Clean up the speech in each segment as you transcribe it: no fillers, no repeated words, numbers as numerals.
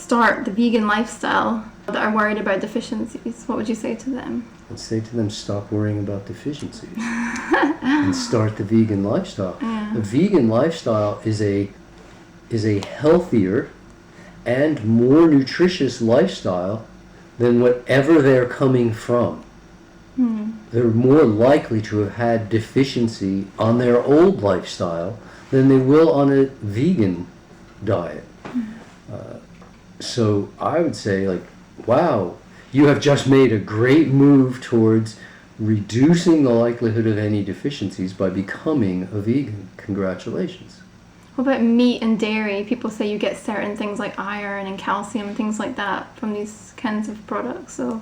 start the vegan lifestyle that are worried about deficiencies, what would you say to them? I'd say to them, stop worrying about deficiencies and start the vegan lifestyle. Yeah. The vegan lifestyle is a healthier and more nutritious lifestyle than whatever they're coming from. They're more likely to have had deficiency on their old lifestyle than they will on a vegan diet. So I would say, like, wow, you have just made a great move towards reducing the likelihood of any deficiencies by becoming a vegan. Congratulations. What about meat and dairy? People say you get certain things like iron and calcium and things like that from these kinds of products. So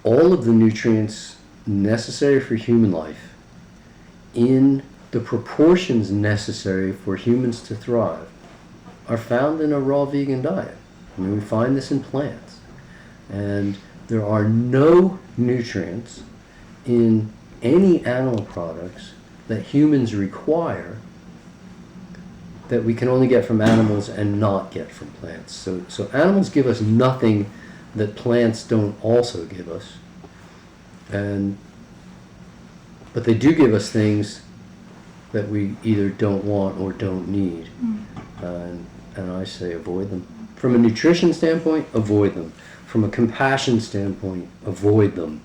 all of the nutrients necessary for human life in the proportions necessary for humans to thrive are found in a raw vegan diet. I mean, we find this in plants. And there are no nutrients in any animal products that humans require that we can only get from animals and not get from plants. So animals give us nothing that plants don't also give us. But they do give us things that we either don't want or don't need. And I say avoid them. From a nutrition standpoint, avoid them. From a compassion standpoint, avoid them.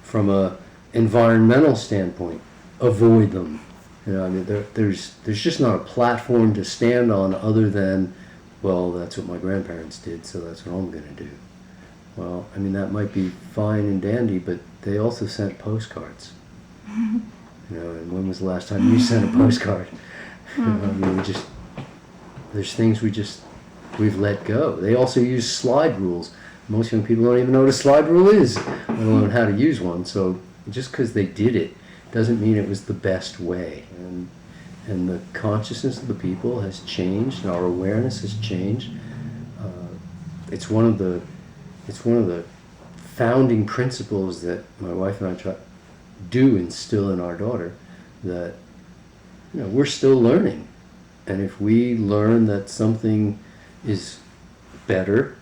From a environmental standpoint, avoid them. You know, I mean, there's just not a platform to stand on other than, well, that's what my grandparents did, so that's what I'm going to do. Well, I mean, that might be fine and dandy, but they also sent postcards. You know, and when was the last time you sent a postcard? You know, I mean, there's things we've let go. They also use slide rules. Most young people don't even know what a slide rule is, let alone how to use one. So just because they did it doesn't mean it was the best way. And the consciousness of the people has changed, and our awareness has changed. It's one of the founding principles that my wife and I do instill in our daughter, that, you know, we're still learning. And if we learn that something is better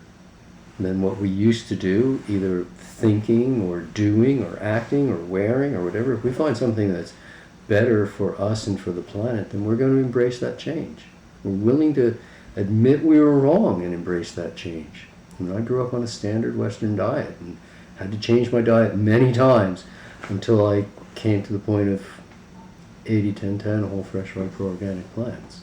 than what we used to do, either thinking or doing or acting or wearing or whatever, if we find something that's better for us and for the planet, then we're going to embrace that change. We're willing to admit we were wrong and embrace that change. I grew up on a standard Western diet and had to change my diet many times until I came to the point of 80-10-10, whole, fresh, ripe, organic plants.